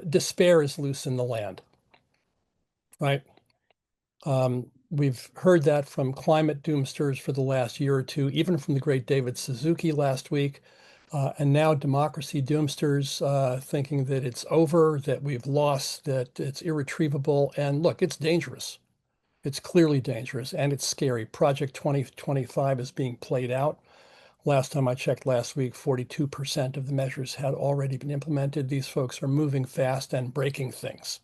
despair is loose in the land, right? We've heard that from climate doomsters for the last year or two, even from the great David Suzuki last week. And now democracy doomsters thinking that it's over, that we've lost, that it's irretrievable. And look, it's dangerous. It's clearly dangerous and it's scary. Project 2025 is being played out. Last time I checked last week, 42% of the measures had already been implemented. These folks are moving fast and breaking things.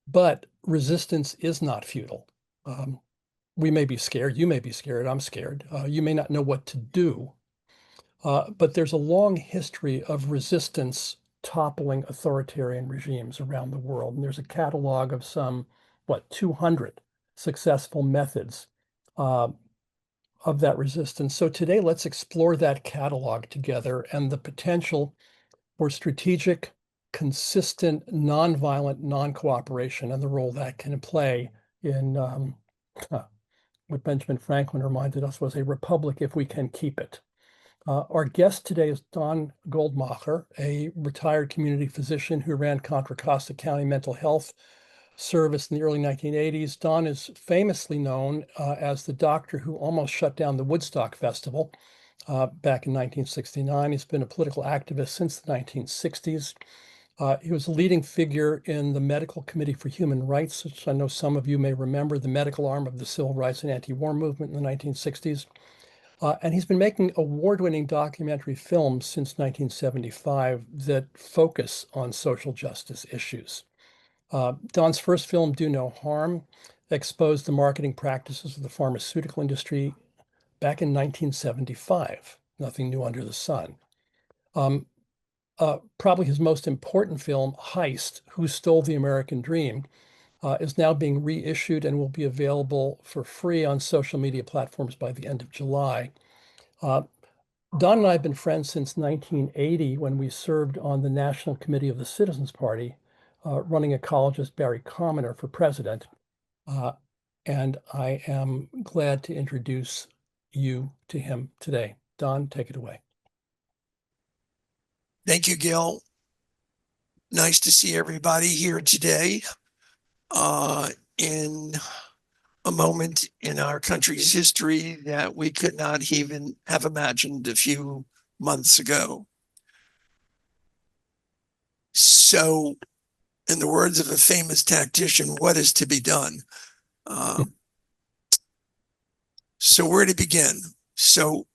But resistance is not futile. We may be scared. You may be scared. I'm scared. You may not know what to do. But there's a long history of resistance toppling authoritarian regimes around the world. And there's a catalog of some, 200 successful methods of that resistance. So today, let's explore that catalog together and the potential for strategic, consistent, nonviolent non-cooperation and the role that can play in what Benjamin Franklin reminded us was a republic if we can keep it. Our guest today is Don Goldmacher, a retired community physician who ran Contra Costa County Mental Health Service in the early 1980s. Don is famously known as the doctor who almost shut down the Woodstock Festival back in 1969. He's been a political activist since the 1960s. He was a leading figure in the Medical Committee for Human Rights, which I know some of you may remember, the medical arm of the civil rights and anti-war movement in the 1960s. And he's been making award-winning documentary films since 1975 that focus on social justice issues. Don's first film, Do No Harm, exposed the marketing practices of the pharmaceutical industry back in 1975. Nothing new under the sun. Probably his most important film, Heist, Who Stole the American Dream, is now being reissued and will be available for free on social media platforms by the end of July. Don and I have been friends since 1980 when we served on the National Committee of the Citizens Party, running ecologist Barry Commoner for president. And I am glad to introduce you to him today. Don, take it away. Thank you, Gil. Nice to see everybody here today in a moment in our country's history that we could not even have imagined a few months ago. So, in the words of a famous tactician, what is to be done? So where to begin? So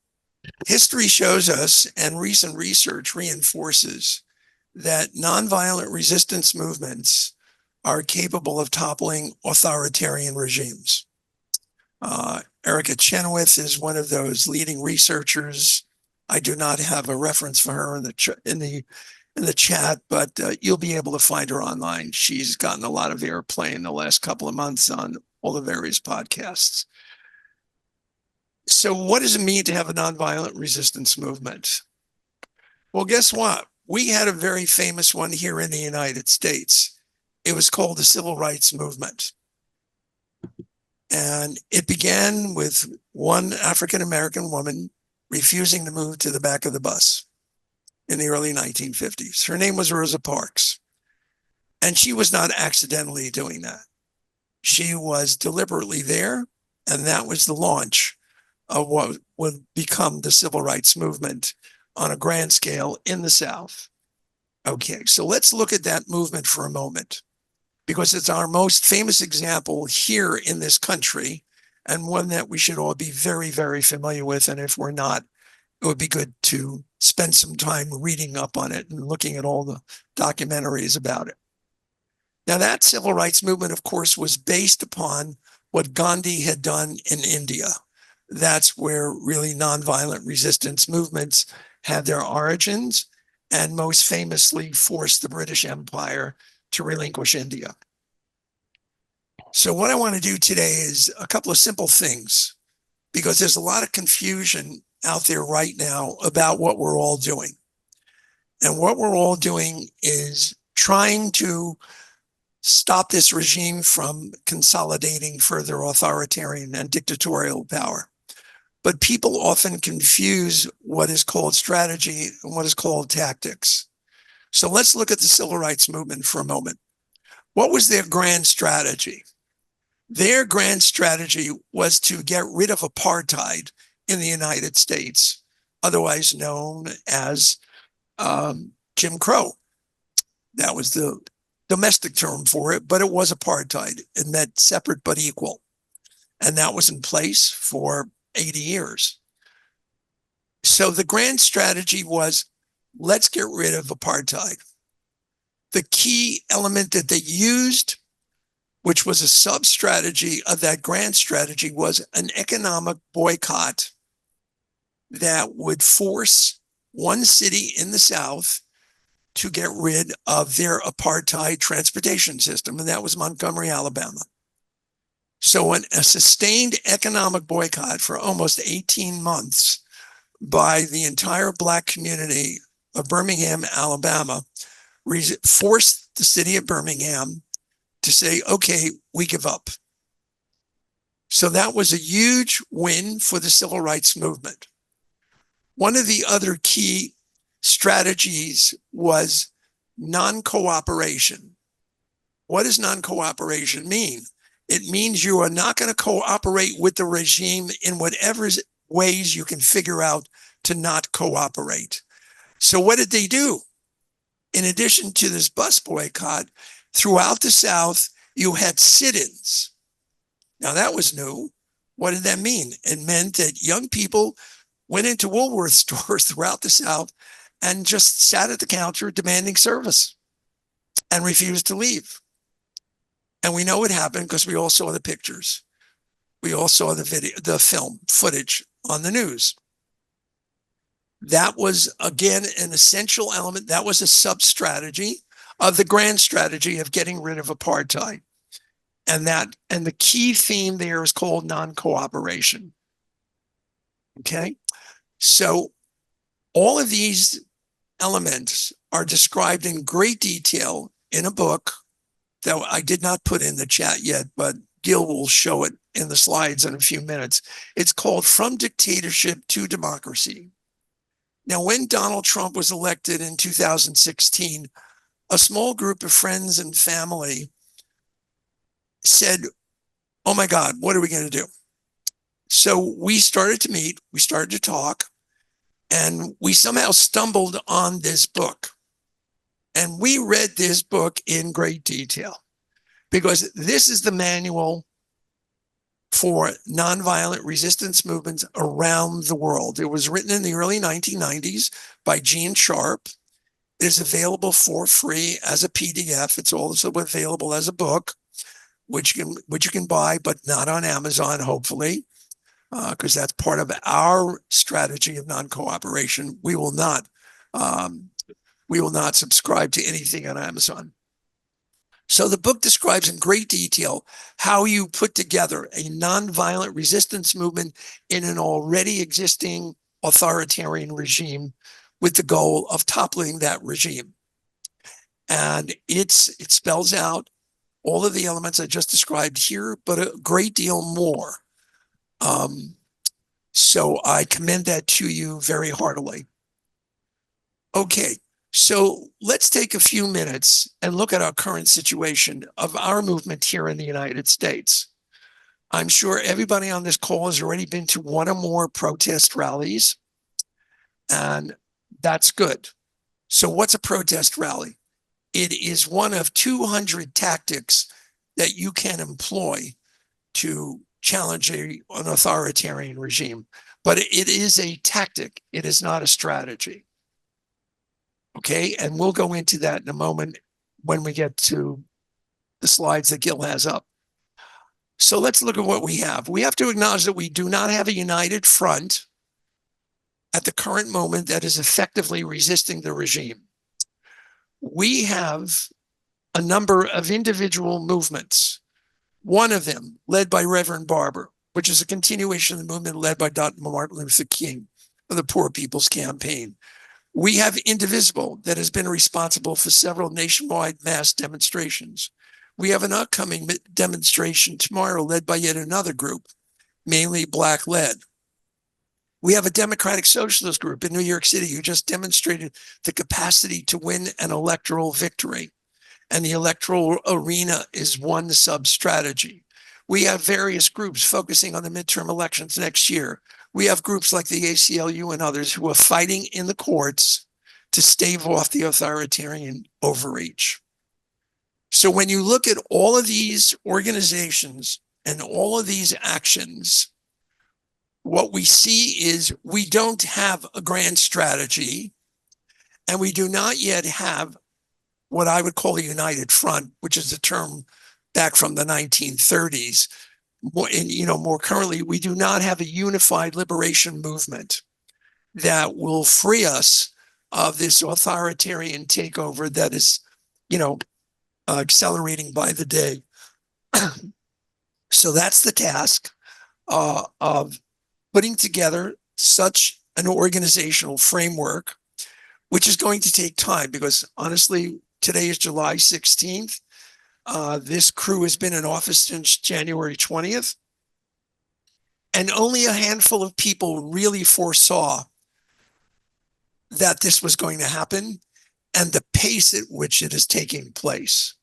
history shows us, and recent research reinforces, that nonviolent resistance movements are capable of toppling authoritarian regimes. Erica Chenoweth is one of those leading researchers. I do not have a reference for her in the chat, but you'll be able to find her online. She's gotten a lot of airplay in the last couple of months on all the various podcasts. So what does it mean to have a nonviolent resistance movement? Well, guess what? We had a very famous one here in the United States. It was called the Civil Rights Movement. And it began with one African-American woman refusing to move to the back of the bus in the early 1950s. Her name was Rosa Parks. And she was not accidentally doing that. She was deliberately there, and that was the launch of what would become the civil rights movement on a grand scale in the South. Okay, so let's look at that movement for a moment, because it's our most famous example here in this country, and one that we should all be very, very familiar with. And if we're not, it would be good to spend some time reading up on it and looking at all the documentaries about it. Now, that civil rights movement, of course, was based upon what Gandhi had done in India. That's where really nonviolent resistance movements had their origins, and most famously forced the British Empire to relinquish India. So what I want to do today is a couple of simple things, because there's a lot of confusion out there right now about what we're all doing. And what we're all doing is trying to stop this regime from consolidating further authoritarian and dictatorial power. But people often confuse what is called strategy and what is called tactics. So let's look at the civil rights movement for a moment. What was their grand strategy? Their grand strategy was to get rid of apartheid in the United States, otherwise known as Jim Crow. That was the domestic term for it, but it was apartheid. It meant separate but equal. And that was in place for 80 years. So the grand strategy was, let's get rid of apartheid. The key element that they used, which was a sub-strategy of that grand strategy, was an economic boycott that would force one city in the South to get rid of their apartheid transportation system, and that was Montgomery, Alabama. So a sustained economic boycott for almost 18 months by the entire Black community of Birmingham, Alabama, forced the city of Birmingham to say, okay, we give up. So that was a huge win for the civil rights movement. One of the other key strategies was non-cooperation. What does non-cooperation mean? It means you are not going to cooperate with the regime in whatever ways you can figure out to not cooperate. So what did they do? In addition to this bus boycott, throughout the South, you had sit-ins. Now that was new. What did that mean? It meant that young people went into Woolworth stores throughout the South and just sat at the counter demanding service and refused to leave. And we know it happened because we all saw the pictures. We all saw the video, the film footage on the news. That was, again, an essential element. That was a sub-strategy of the grand strategy of getting rid of apartheid. And the key theme there is called non-cooperation. Okay? So all of these elements are described in great detail in a book that I did not put in the chat yet, but Gil will show it in the slides in a few minutes. It's called From Dictatorship to Democracy. Now, when Donald Trump was elected in 2016, a small group of friends and family said, oh my God, what are we going to do? So we started to meet, we started to talk, and we somehow stumbled on this book. And we read this book in great detail because this is the manual for nonviolent resistance movements around the world. It was written in the early 1990s by Gene Sharp. It is available for free as a PDF. It's also available as a book, which you can buy, but not on Amazon, hopefully, because that's part of our strategy of non-cooperation. We will not subscribe to anything on Amazon. So the book describes in great detail how you put together a nonviolent resistance movement in an already existing authoritarian regime with the goal of toppling that regime. And it spells out all of the elements I just described here, but a great deal more. So I commend that to you very heartily. Okay. So let's take a few minutes and look at our current situation of our movement here in the United States. I'm sure everybody on this call has already been to one or more protest rallies, and that's good. So what's a protest rally? It is one of 200 tactics that you can employ to challenge an authoritarian regime. But it is a tactic. It is not a strategy. Okay, and we'll go into that in a moment when we get to the slides that Gil has up. So let's look at what we have. We have to acknowledge that we do not have a united front at the current moment that is effectively resisting the regime. We have a number of individual movements. One of them, led by Reverend Barber, which is a continuation of the movement led by Dr. Martin Luther King of the Poor People's Campaign. We have Indivisible that has been responsible for several nationwide mass demonstrations. We have an upcoming demonstration tomorrow led by yet another group, mainly Black-led. We have a democratic socialist group in New York City who just demonstrated the capacity to win an electoral victory. And the electoral arena is one sub-strategy. We have various groups focusing on the midterm elections next year. We have groups like the ACLU and others who are fighting in the courts to stave off the authoritarian overreach. So when you look at all of these organizations and all of these actions, what we see is we don't have a grand strategy, and we do not yet have what I would call a united front, which is a term back from the 1930s. More currently, we do not have a unified liberation movement that will free us of this authoritarian takeover that is, accelerating by the day. So that's the task of putting together such an organizational framework, which is going to take time because honestly, today is July 16th. This crew has been in office since January 20th. And only a handful of people really foresaw that this was going to happen and the pace at which it is taking place.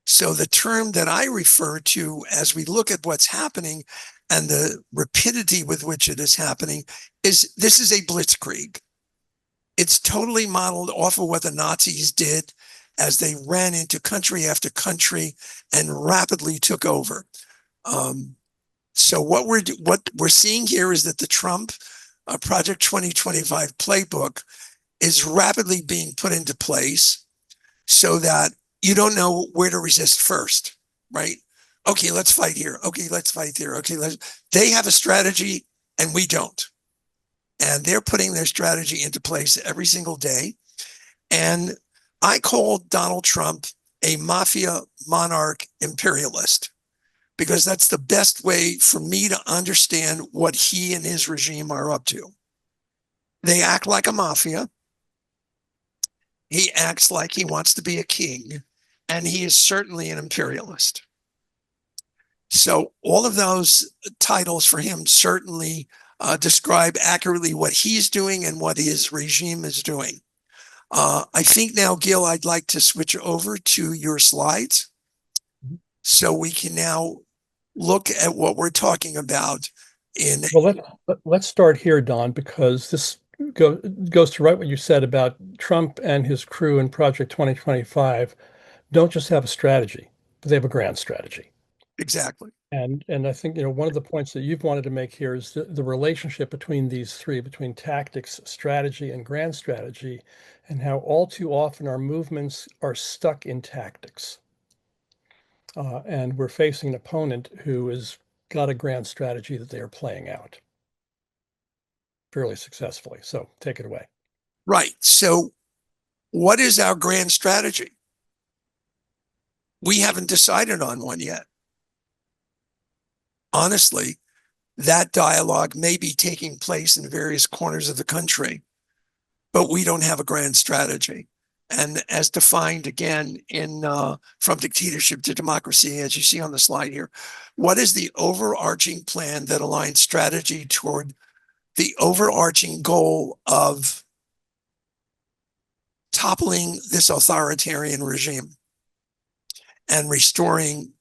So the term that I refer to as we look at what's happening and the rapidity with which it is happening is this is a blitzkrieg. It's totally modeled off of what the Nazis did as they ran into country after country and rapidly took over. So what we're seeing here is that the Trump Project 2025 playbook is rapidly being put into place so that you don't know where to resist first, right? Okay, let's fight here. Okay, let's fight there. Okay, they have a strategy and we don't. And they're putting their strategy into place every single day. And I call Donald Trump a mafia monarch imperialist because that's the best way for me to understand what he and his regime are up to. They act like a mafia. He acts like he wants to be a king, and he is certainly an imperialist. So all of those titles for him certainly describe accurately what he's doing and what his regime is doing. I think now, Gil, I'd like to switch over to your slides so we can now look at what we're talking about. Well, let's start here, Don, because this goes to right what you said about Trump and his crew in Project 2025 don't just have a strategy, but they have a grand strategy. Exactly. And I think, one of the points that you've wanted to make here is the relationship between these three, between tactics, strategy, and grand strategy, and how all too often our movements are stuck in tactics. And we're facing an opponent who has got a grand strategy that they are playing out fairly successfully. So take it away. Right. So what is our grand strategy? We haven't decided on one yet. Honestly, that dialogue may be taking place in various corners of the country, but we don't have a grand strategy. And as defined again in From Dictatorship to Democracy, as you see on the slide here, what is the overarching plan that aligns strategy toward the overarching goal of toppling this authoritarian regime and restoring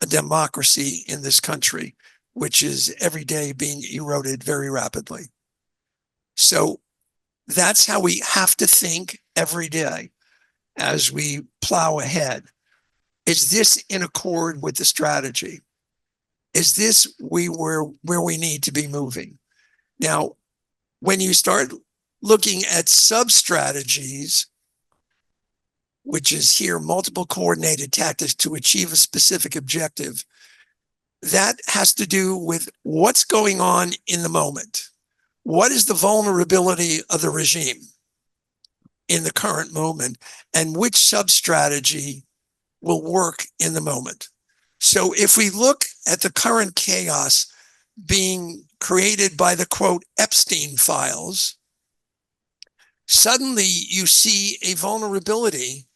a democracy in this country, which is every day being eroded very rapidly. So that's how we have to think every day as we plow ahead. Is this in accord with the strategy? Is this where we need to be moving? Now, when you start looking at sub-strategies, which is here multiple coordinated tactics to achieve a specific objective, that has to do with what's going on in the moment. What is the vulnerability of the regime in the current moment, and which sub-strategy will work in the moment? So if we look at the current chaos being created by the, quote, Epstein files, suddenly you see a vulnerability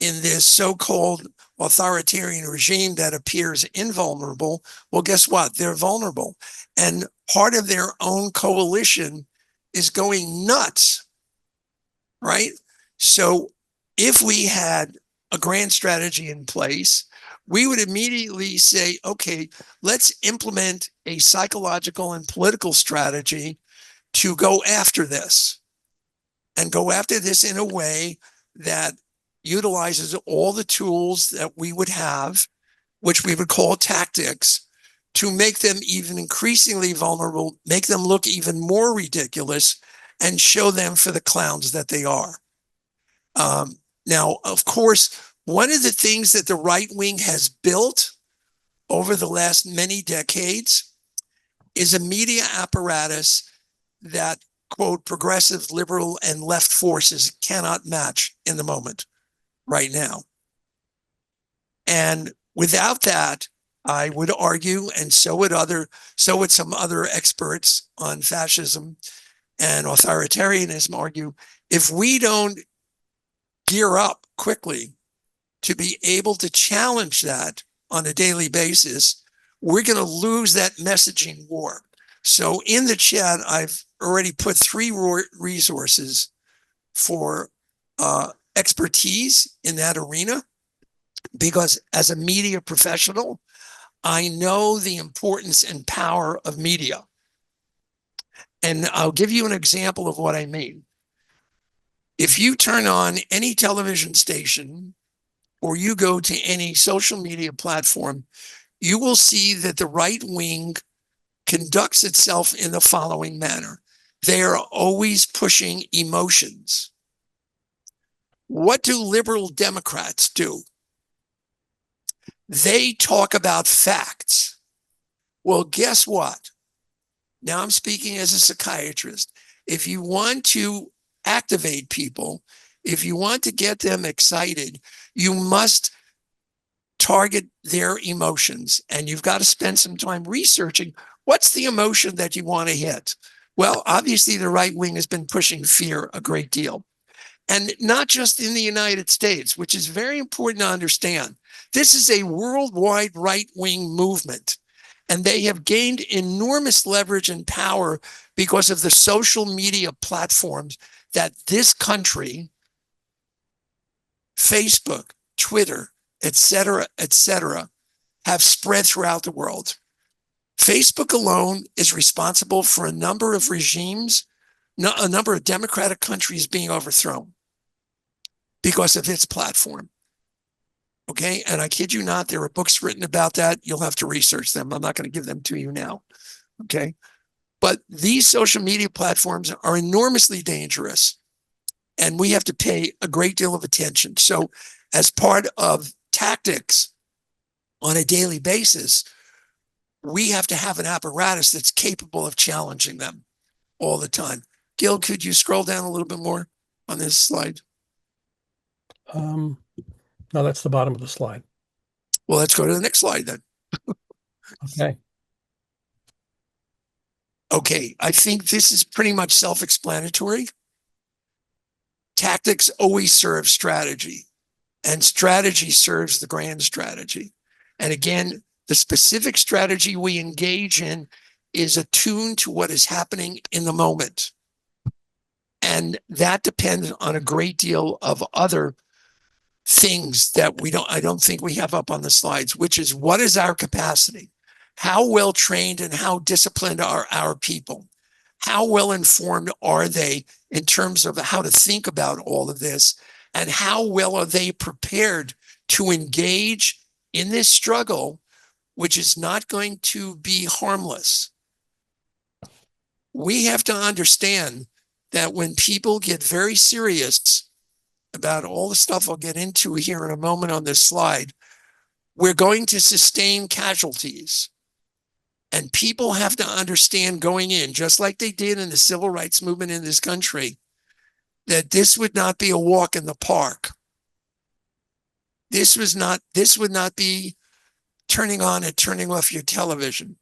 in this so-called authoritarian regime that appears invulnerable, well, guess what? They're vulnerable. And part of their own coalition is going nuts, right? So if we had a grand strategy in place, we would immediately say, okay, let's implement a psychological and political strategy to go after this, and go after this in a way that utilizes all the tools that we would have, which we would call tactics, to make them even increasingly vulnerable, make them look even more ridiculous, and show them for the clowns that they are. Now, of course, one of the things that the right wing has built over the last many decades is a media apparatus that, quote, progressive, liberal, and left forces cannot match in the moment right now. And without that, I would argue, and so would some other experts on fascism and authoritarianism argue, if we don't gear up quickly to be able to challenge that on a daily basis, we're going to lose that messaging war. So in the chat, I've already put 3 resources for expertise in that arena, because as a media professional, I know the importance and power of media. And I'll give you an example of what I mean. If you turn on any television station or you go to any social media platform, you will see that the right wing conducts itself in the following manner. They are always pushing emotions. What do liberal Democrats do? They talk about facts. Well, guess what? Now I'm speaking as a psychiatrist. If you want to activate people, if you want to get them excited, you must target their emotions, and you've got to spend some time researching what's the emotion that you want to hit. Well, obviously the right wing has been pushing fear a great deal, and not just in the United States, which is very important to understand. This is a worldwide right-wing movement, and they have gained enormous leverage and power because of the social media platforms that this country, Facebook, Twitter, et cetera, have spread throughout the world. Facebook alone is responsible for a number of regimes, a number of democratic countries being overthrown because of its platform. Okay, and I kid you not, there are books written about that. You'll have to research them. I'm not going to give them to you now. Okay, but these social media platforms are enormously dangerous, and we have to pay a great deal of attention. So as part of tactics on a daily basis, we have to have an apparatus that's capable of challenging them all the time. Gil, could you scroll down a little bit more on this slide? No, that's the bottom of the slide. Well, let's go to the next slide then. Okay. Okay, I think this is pretty much self-explanatory. Tactics always serve strategy, and strategy serves the grand strategy. And again, the specific strategy we engage in is attuned to what is happening in the moment. And that depends on a great deal of other things that I don't think we have up on the slides, which is, what is our capacity? How well trained and how disciplined are our people? How well informed are they in terms of how to think about all of this? And how well are they prepared to engage in this struggle, which is not going to be harmless? We have to understand that when people get very serious about all the stuff I'll get into here in a moment on this slide, we're going to sustain casualties. And people have to understand going in, just like they did in the civil rights movement in this country, that this would not be a walk in the park. This would not be turning on and turning off your television.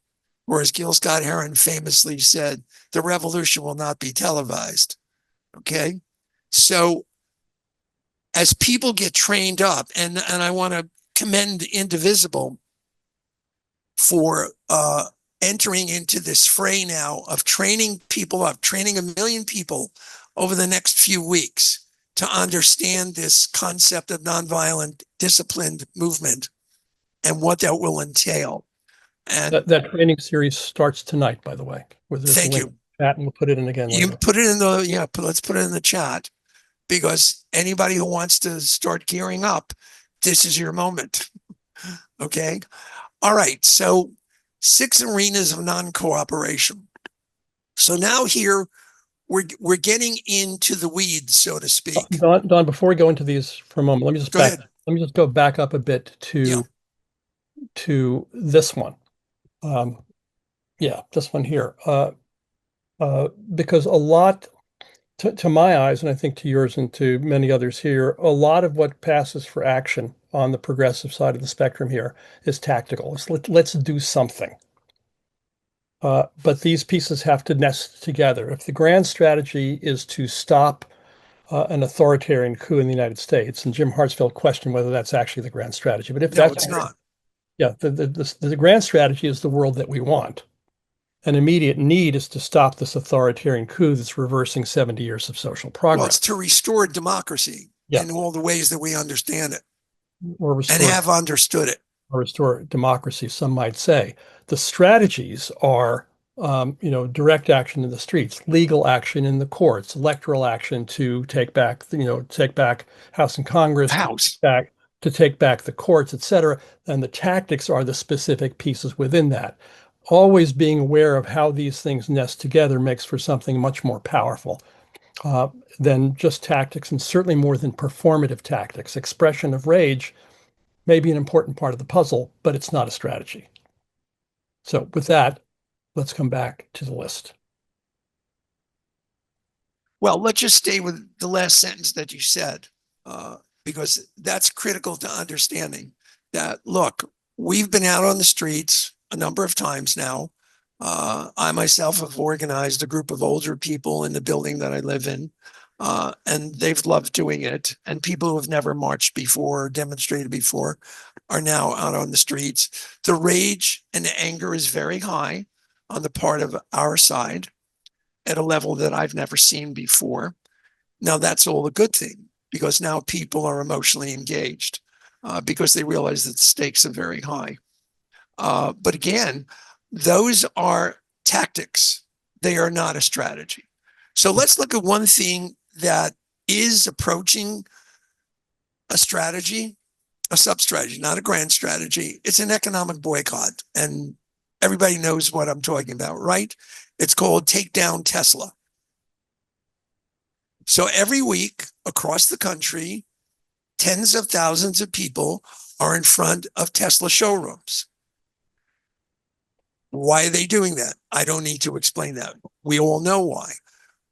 Or as Gil Scott Heron famously said, the revolution will not be televised. Okay? So as people get trained up, and I want to commend Indivisible for entering into this fray now of training people up, training 1 million people over the next few weeks to understand this concept of nonviolent disciplined movement and what that will entail. And that training series starts tonight, by the way, where there's a thank link you. in the chat, and we'll put it in again You later. put it in the, let's put it in the chat, because anybody who wants to start gearing up, this is your moment. Okay. All right. So 6 arenas of non-cooperation. So now here we're getting into the weeds, so to speak. Don, before we go into these for a moment, let me just go back up a bit Yeah. to this one. This one here. Because a lot, to my eyes, and I think to yours and to many others here, a lot of what passes for action on the progressive side of the spectrum here is tactical. Let's do something. But these pieces have to nest together. If the grand strategy is to stop an authoritarian coup in the United States, and Jim Hartsfield questioned whether that's actually the grand strategy, but if No, that's it's not. Yeah, the grand strategy is the world that we want. An immediate need is to stop this authoritarian coup that's reversing 70 years of social progress. Well, it's to restore democracy in all the ways that we understand it and have understood it. Or restore democracy, some might say. The strategies are, direct action in the streets, legal action in the courts, electoral action to take back House and Congress, to take back the courts, etc. And the tactics are the specific pieces within that. Always being aware of how these things nest together makes for something much more powerful than just tactics, and certainly more than performative tactics. Expression of rage may be an important part of the puzzle, but it's not a strategy. So with that, let's come back to the list. Well, let's just stay with the last sentence that you said, because that's critical to understanding that, look, we've been out on the streets a number of times now. I myself have organized a group of older people in the building that I live in, and they've loved doing it. And people who have never marched before or demonstrated before are now out on the streets. The rage and the anger is very high on the part of our side at a level that I've never seen before. Now, that's all a good thing, because now people are emotionally engaged because they realize that the stakes are very high. But again, those are tactics. They are not a strategy. So let's look at one thing that is approaching a strategy, a sub-strategy, not a grand strategy. It's an economic boycott. And everybody knows what I'm talking about, right? It's called Take Down Tesla. So every week across the country, tens of thousands of people are in front of Tesla showrooms. Why are they doing that? I don't need to explain that. We all know why.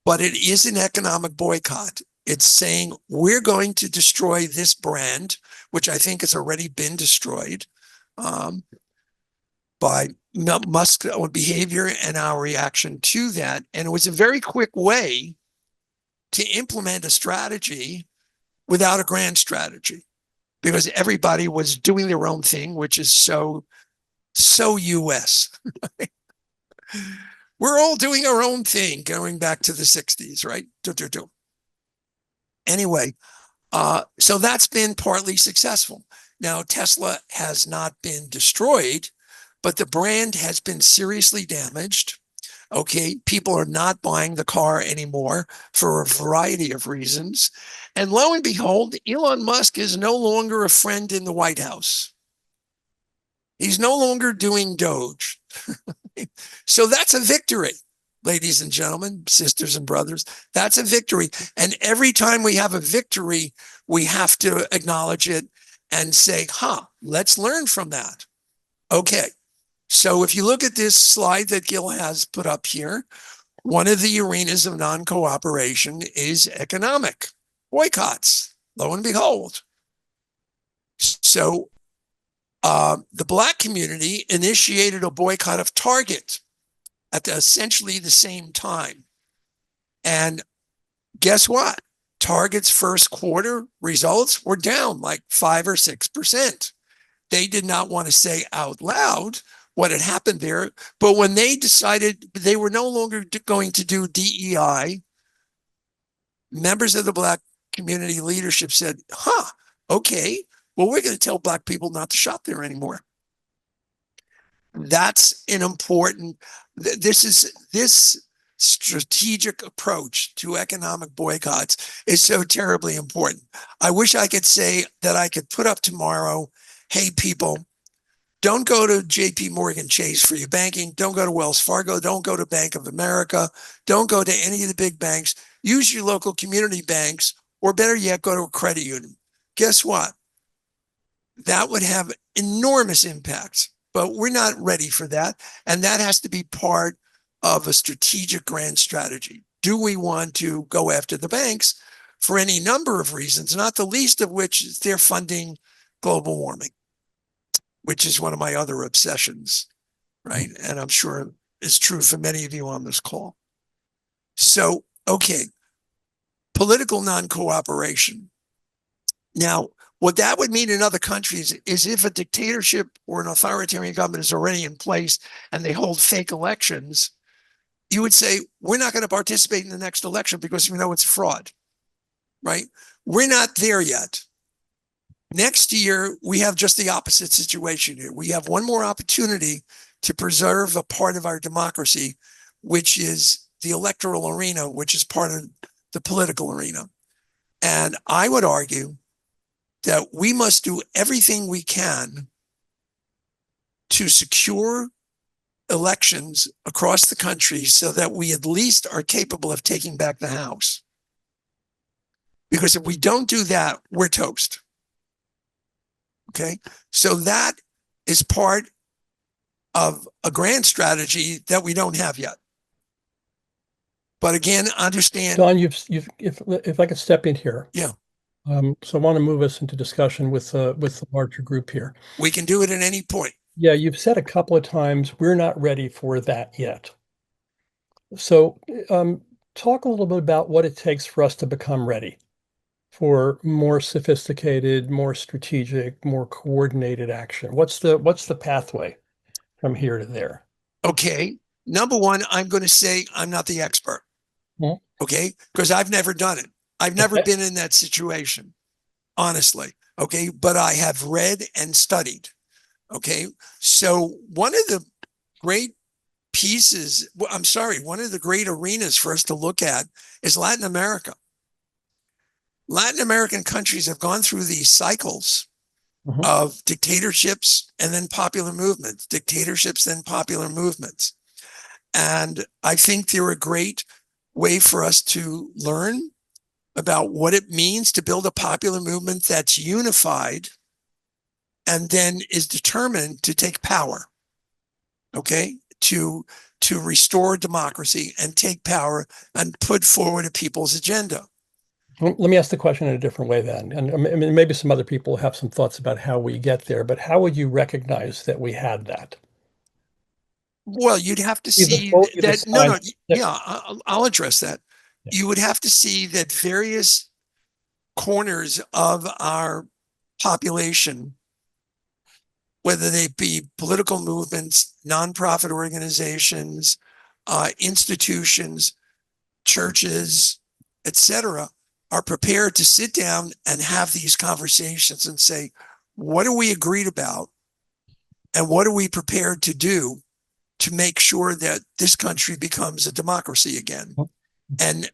But it is an economic boycott. It's saying we're going to destroy this brand, which I think has already been destroyed by Musk's behavior and our reaction to that. And it was a very quick way to implement a strategy without a grand strategy, because everybody was doing their own thing, which is so US. We're all doing our own thing, going back to the 60s, right? Anyway, so that's been partly successful. Now, Tesla has not been destroyed, but the brand has been seriously damaged. Okay, people are not buying the car anymore for a variety of reasons. And lo and behold, Elon Musk is no longer a friend in the White House. He's no longer doing Doge. So that's a victory, ladies and gentlemen, sisters and brothers. That's a victory. And every time we have a victory, we have to acknowledge it and say, let's learn from that. Okay. So if you look at this slide that Gil has put up here, one of the arenas of non-cooperation is economic boycotts, lo and behold. So the Black community initiated a boycott of Target at essentially the same time. And guess what? Target's first quarter results were down like 5 or 6%. They did not want to say out loud what had happened there. But when they decided they were no longer going to do DEI, members of the Black community leadership said, okay, well, we're going to tell Black people not to shop there anymore. That's an important, this strategic approach to economic boycotts is so terribly important. I wish I could say that I could put up tomorrow, hey, people, don't go to JP Morgan Chase for your banking. Don't go to Wells Fargo. Don't go to Bank of America. Don't go to any of the big banks. Use your local community banks, or better yet, go to a credit union. Guess what? That would have enormous impacts, but we're not ready for that. And that has to be part of a strategic grand strategy. Do we want to go after the banks for any number of reasons, not the least of which is they're funding global warming, which is one of my other obsessions, right? And I'm sure it's true for many of you on this call. So, okay, political non-cooperation. Now, what that would mean in other countries is if a dictatorship or an authoritarian government is already in place and they hold fake elections, you would say, we're not going to participate in the next election because we know it's fraud, right? We're not there yet. Next year, we have just the opposite situation here. We have one more opportunity to preserve a part of our democracy, which is the electoral arena, which is part of the political arena. And I would argue that we must do everything we can to secure elections across the country so that we at least are capable of taking back the House. Because if we don't do that, we're toast. Okay, so that is part of a grand strategy that we don't have yet. But again, understand. Don, if I could step in here. Yeah. So I want to move us into discussion with the larger group here. We can do it at any point. Yeah, you've said a couple of times, we're not ready for that yet. So talk a little bit about what it takes for us to become ready for more sophisticated, more strategic, more coordinated action. What's the pathway from here to there? Okay. Number one, I'm going to say I'm not the expert. Okay. Because I've never done it. I've never been in that situation, honestly. Okay. But I have read and studied. Okay. So one of the great pieces, one of the great arenas for us to look at is Latin America. Latin American countries have gone through these cycles of dictatorships and then popular movements, dictatorships, then popular movements. And I think they're a great way for us to learn about what it means to build a popular movement that's unified and then is determined to take power, okay, to restore democracy and take power and put forward a people's agenda. Let me ask the question in a different way then. And I mean, maybe some other people have some thoughts about how we get there, but how would you recognize that we had that? Well, you'd have to see that. No, yeah, I'll address that. Yeah. You would have to see that various corners of our population, whether they be political movements, nonprofit organizations, institutions, churches, etc., are prepared to sit down and have these conversations and say, what are we agreed about? And what are we prepared to do to make sure that this country becomes a democracy again? And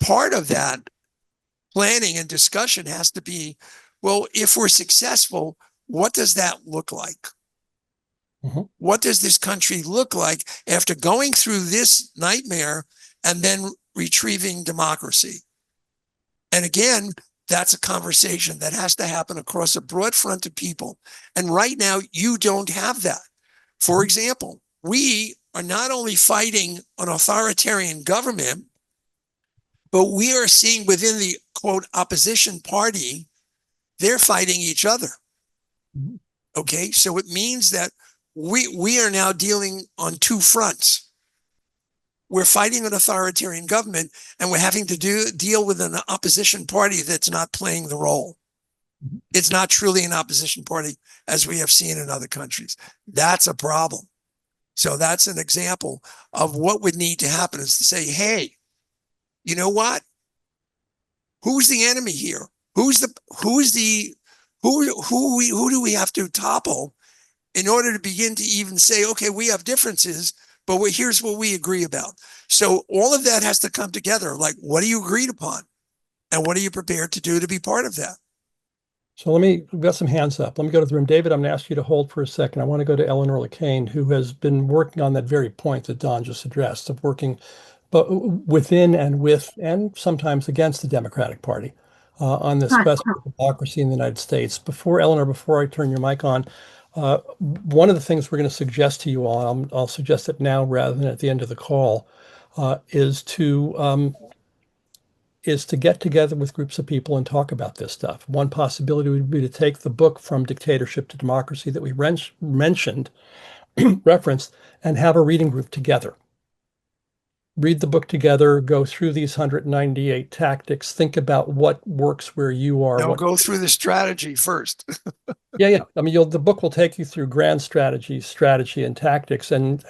part of that planning and discussion has to be, well, if we're successful, what does that look like? What does this country look like after going through this nightmare and then retrieving democracy? And again, that's a conversation that has to happen across a broad front of people. And right now, you don't have that. For example, we are not only fighting an authoritarian government, but we are seeing within the, quote, opposition party, they're fighting each other. Okay, so it means that we are now dealing on two fronts. we're fighting an authoritarian government and we're having to deal with an opposition party that's not playing the role. It's not truly an opposition party as we have seen in other countries. That's a problem. So that's an example of what would need to happen, is to say, hey, you know what? Who's the enemy here? Who do we have to topple in order to begin to even say, okay, we have differences, but here's what we agree about. So all of that has to come together. Like, what do you agreed upon? And what are you prepared to do to be part of that? So we've got some hands up. Let me go to the room. David, I'm going to ask you to hold for a second. I want to go to Eleanor Lacane, who has been working on that very point that Don just addressed, of working but within and with and sometimes against the Democratic Party on this quest for democracy in the United States. Eleanor, before I turn your mic on, one of the things we're going to suggest to you all, I'll suggest it now rather than at the end of the call, is to get together with groups of people and talk about this stuff. One possibility would be to take the book From Dictatorship to Democracy that we mentioned, referenced, and have a reading group together. Read the book together, go through these 198 tactics, think about what works where you are. No, go through the strategy first. Yeah. I mean, the book will take you through grand strategy, and tactics, and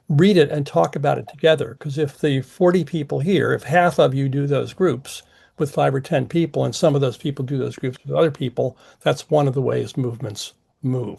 read it and talk about it together. Because if the 40 people here, if half of you do those groups with 5 or 10 people, and some of those people do those groups with other people, that's one of the ways movements move.